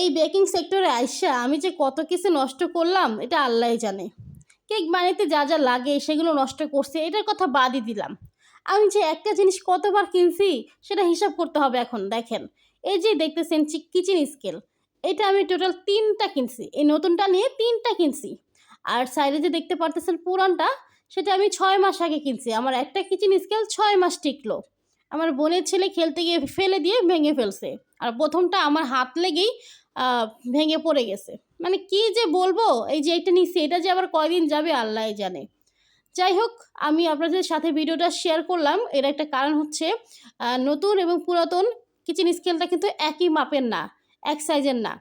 এই বেকিং সেক্টরে আইসা আমি যে কত কিছু নষ্ট করলাম এটা আল্লাহই জানে। কেক বানাইতে যা যা লাগে সেগুলো নষ্ট করছি, এটার কথা বাদই দিলাম। আমি যে একটা জিনিস কতবার কিনছি সেটা হিসাব করতে হবে এখন। দেখেন, এই যে দেখতেছেন কিচেন স্কেল, এটা আমি টোটাল ৩টা কিনছি। এই নতুনটা নিয়ে ৩টা কিনছি। আর সাইডে যে দেখতে পারতেছেন পুরানটা, সেটা আমি ৬ মাস আগে কিনছি। আমার একটা কিচেন স্কেল ৬ মাস টিকলো। আমার বোনের ছেলে খেলতে গিয়ে ফেলে দিয়ে ভেঙে ফেলছে। আর ১ম টা আমার হাত লেগেই আ ভেঙে পড়ে গেছে। মানে কি যে বলবো, এই যে এটা নিচ্ছি এটা যে আবার কয়দিন যাবে আল্লাহই জানে। যাই হোক, আমি আপনাদের সাথে ভিডিওটা শেয়ার করলাম। এর একটা কারণ হচ্ছে নতুন এবং পুরাতন কিচেন স্কেলটা কিন্তু একই মাপের না, এক সাইজের না।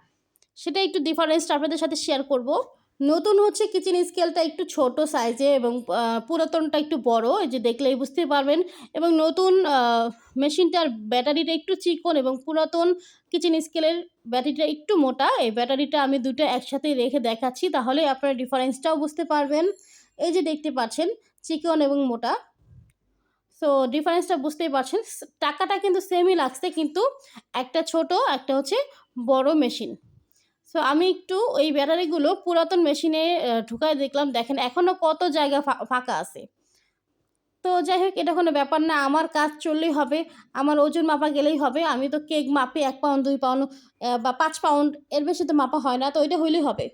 সেটা একটু ডিফারেন্সটা আপনাদের সাথে শেয়ার করব। নতুন হচ্ছে কিচেন স্কেলটা একটু ছোট সাইজে এবং পুরাতনটা একটু বড়। এই যে দেখলেই বুঝতে পারবেন। এবং নতুন মেশিনটার ব্যাটারিটা একটু চিকন এবং পুরাতন কিচেন স্কেলের ব্যাটারিটা একটু মোটা। এই ব্যাটারিটা আমি দুটো একসাথে রেখে দেখাচ্ছি, তাহলে আপনারা ডিফারেন্সটাও বুঝতে পারবেন। এই যে দেখতে পাচ্ছেন চিকন এবং মোটা। সো ডিফারেন্সটা বুঝতেই পারছেন। টাকাটা কিন্তু সেমই লাগছে, কিন্তু একটা ছোট, একটা হচ্ছে বড় মেশিন। সো আমি একটু ওই ব্যাটারিগুলো পুরাতন মেশিনে ঢুকায় দেখলাম। দেখেন এখনও কত জায়গা ফাঁকা আছে। তো যাই হোক, এটা কোনো ব্যাপার না। আমার কাজ চললেই হবে। আমার ওজন মাপা গেলেই হবে। আমি তো কেক মাপি ১ পাউন্ড, ২ পাউন্ড বা ৫ পাউন্ড, এর বেশি তো মাপা হয় না। তো ওইটা হইলেই হবে।